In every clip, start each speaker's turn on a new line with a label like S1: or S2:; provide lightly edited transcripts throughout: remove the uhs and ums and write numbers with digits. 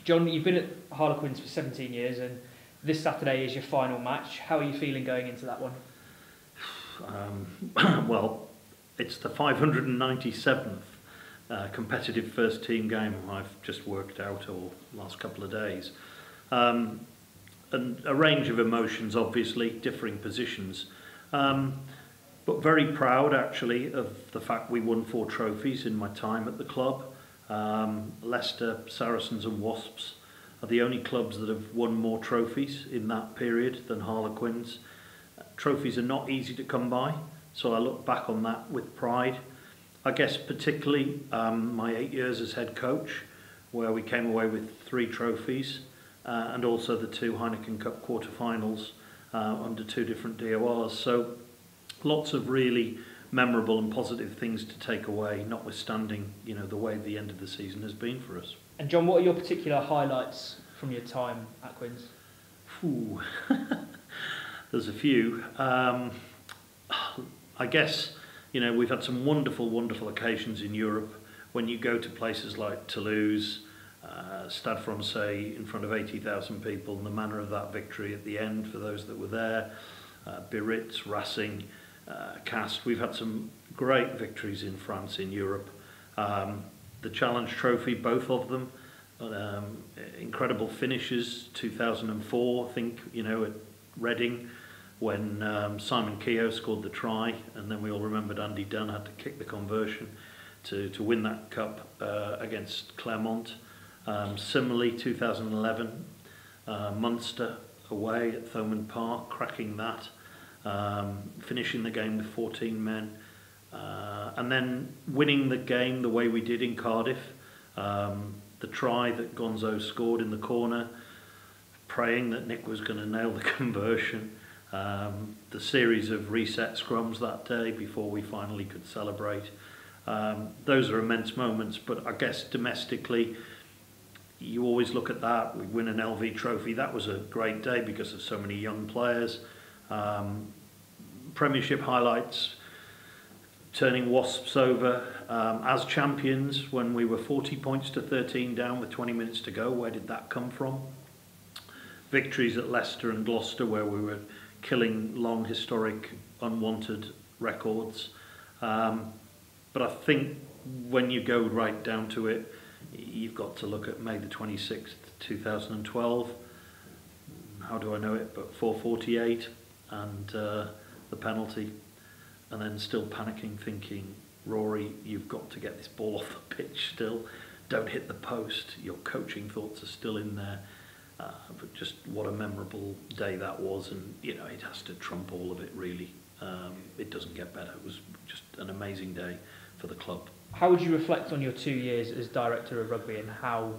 S1: John, you've been at Harlequins for 17 years and this Saturday is your final match. How are you feeling going into that one?
S2: Well, it's the 597th competitive first team game I've just worked out over the last couple of days. And a range of emotions, obviously, differing positions. But very proud, actually, of the fact we won 4 trophies in my time at the club. Leicester, Saracens and Wasps are the only clubs that have won more trophies in that period than Harlequins. Trophies are not easy to come by, so I look back on that with pride. I guess particularly my 8 years as head coach, where we came away with 3 trophies and also the 2 Heineken Cup quarterfinals under 2 different DORs. So lots of really memorable and positive things to take away, notwithstanding, you know, the way the end of the season has been for us.
S1: And John, what are your particular highlights from your time at Quins?
S2: Ooh. There's a few. I guess, you know, we've had some wonderful, wonderful occasions in Europe. When you go to places like Toulouse, Stade Francais in front of 80,000 people, and the manner of that victory at the end for those that were there, Biarritz, Racing, Castres. We've had some great victories in France, in Europe. The Challenge Trophy, both of them, incredible finishes. 2004, I think, you know, at Reading, when Simon Keogh scored the try, and then we all remembered Andy Dunn had to kick the conversion to win that cup against Clermont. Similarly, 2011, Munster away at Thomond Park, cracking that, finishing the game with 14 men, and then winning the game the way we did in Cardiff. The try that Gonzo scored in the corner, praying that Nick was going to nail the conversion. The series of reset scrums that day before we finally could celebrate. Those are immense moments, but I guess domestically, you always look at that. We win an LV trophy. That was a great day because of so many young players. Premiership highlights, turning Wasps over as champions when we were 40 points to 13 down with 20 minutes to go. Where did that come from? Victories at Leicester and Gloucester, where we were killing long, historic, unwanted records. But I think when you go right down to it, you've got to look at May the 26th, 2012. How do I know it? But 4:48 and the penalty. And then still panicking, thinking, Rory, you've got to get this ball off the pitch still. Don't hit the post. Your coaching thoughts are still in there. But just what a memorable day that was. And, you know, it has to trump all of it, really. It doesn't get better. It was just an amazing day for the club.
S1: How would you reflect on your 2 years as Director of Rugby and how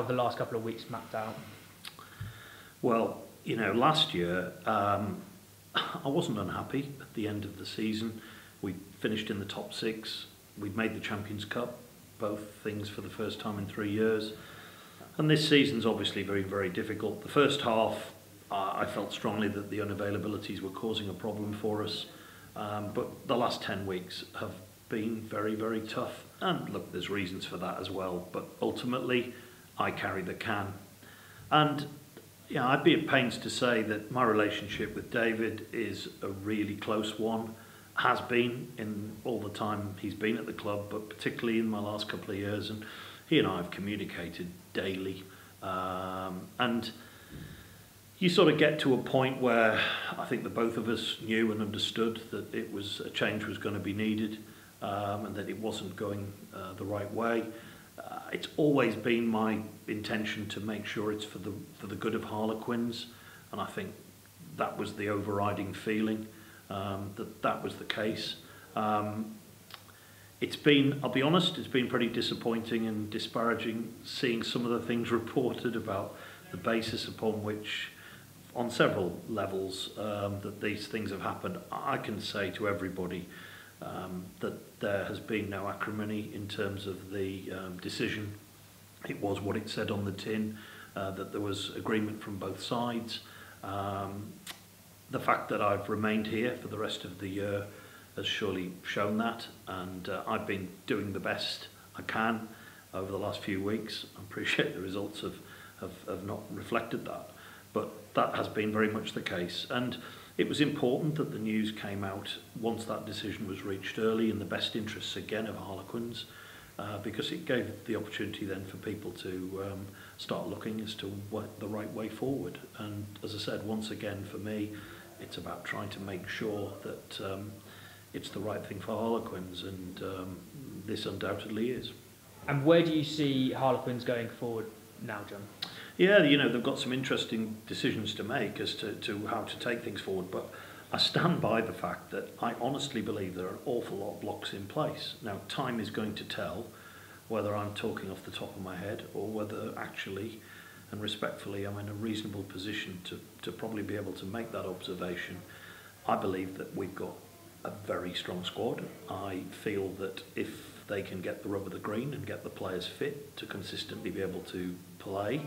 S1: the last couple of weeks mapped out?
S2: Well, you know, last year, I wasn't unhappy at the end of the season. We finished in the top 6. We'd made the Champions Cup, both things for the first time in 3 years. And this season's obviously very, very difficult. The first half, I felt strongly that the unavailabilities were causing a problem for us. But the last 10 weeks have been very, very tough. And look, there's reasons for that as well. But ultimately, I carry the can. And yeah, I'd be at pains to say that my relationship with David is a really close one. Has been in all the time he's been at the club, but particularly in my last couple of years. And he and I have communicated daily. And you sort of get to a point where I think that both of us knew and understood that it was a change was going to be needed, and that it wasn't going the right way. It's always been my intention to make sure it's for the good of Harlequins, and I think that was the overriding feeling, that was the case. It's been, I'll be honest, it's been pretty disappointing and disparaging seeing some of the things reported about the basis upon which, on several levels, that these things have happened. I can say to everybody that there has been no acrimony in terms of the decision. It was what it said on the tin, that there was agreement from both sides. The fact that I've remained here for the rest of the year has surely shown that, and I've been doing the best I can over the last few weeks. I appreciate the results have not reflected that, but that has been very much the case. And it was important that the news came out once that decision was reached early in the best interests again of Harlequins, because it gave the opportunity then for people to start looking as to what the right way forward. And as I said, once again, for me, it's about trying to make sure that it's the right thing for Harlequins, and this undoubtedly is.
S1: And where do you see Harlequins going forward now, John?
S2: Yeah, you know, they've got some interesting decisions to make as to how to take things forward, but I stand by the fact that I honestly believe there are an awful lot of blocks in place. Now, time is going to tell whether I'm talking off the top of my head or whether actually and respectfully I'm in a reasonable position to probably be able to make that observation. I believe that we've got a very strong squad. I feel that if they can get the rub of the green and get the players fit to consistently be able to play,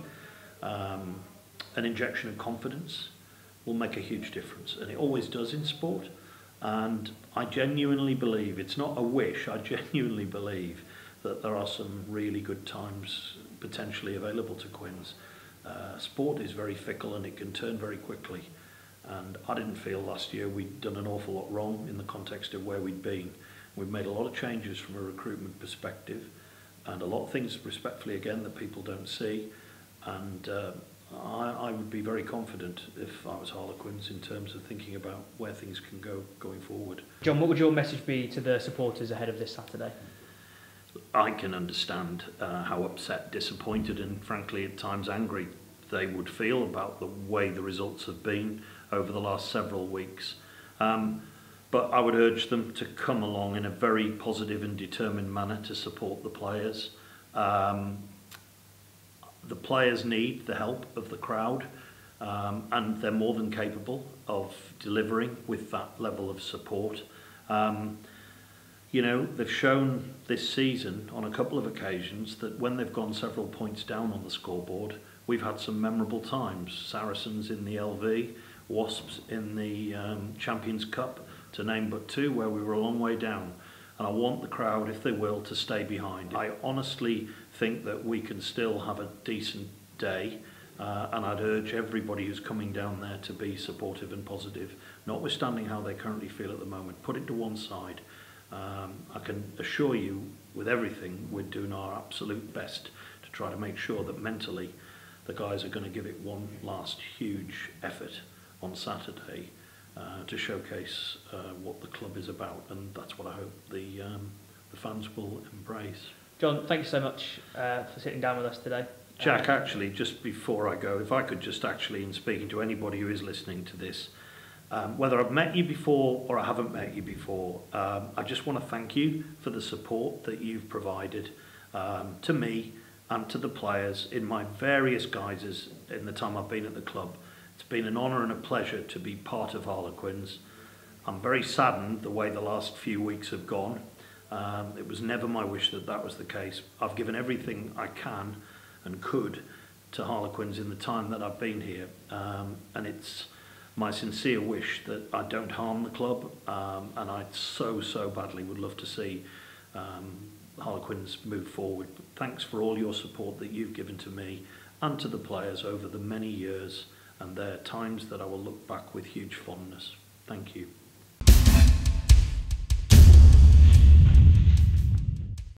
S2: an injection of confidence will make a huge difference, and it always does in sport. And I genuinely believe, it's not a wish, I genuinely believe that there are some really good times potentially available to Quins. Sport is very fickle and it can turn very quickly, and I didn't feel last year we'd done an awful lot wrong in the context of where we'd been. We've made a lot of changes from a recruitment perspective, and a lot of things, respectfully again, that people don't see, and I would be very confident if I was Harlequins in terms of thinking about where things can go going forward.
S1: John, what would your message be to the supporters ahead of this Saturday?
S2: I can understand how upset, disappointed and frankly at times angry they would feel about the way the results have been over the last several weeks. But I would urge them to come along in a very positive and determined manner to support the players. The players need the help of the crowd, and they're more than capable of delivering with that level of support. You know, they've shown this season on a couple of occasions that when they've gone several points down on the scoreboard, we've had some memorable times. Saracens in the LV, Wasps in the Champions Cup, to name but two, where we were a long way down. And I want the crowd, if they will, to stay behind. I honestly think that we can still have a decent day, and I'd urge everybody who's coming down there to be supportive and positive, notwithstanding how they currently feel at the moment. Put it to one side. I can assure you, with everything, we're doing our absolute best to try to make sure that mentally the guys are going to give it one last huge effort on Saturday to showcase what the club is about, and that's what I hope the fans will embrace.
S1: John, thank you so much for sitting down with us today.
S2: Jack, actually, just before I go, if I could just actually, in speaking to anybody who is listening to this, whether I've met you before or I haven't met you before, I just want to thank you for the support that you've provided to me and to the players in my various guises in the time I've been at the club. It's been an honour and a pleasure to be part of Harlequins. I'm very saddened the way the last few weeks have gone. It was never my wish that that was the case. I've given everything I can and could to Harlequins in the time that I've been here, and it's my sincere wish that I don't harm the club, and I so badly would love to see Harlequins move forward. Thanks for all your support that you've given to me and to the players over the many years, and there are times that I will look back with huge fondness. Thank you.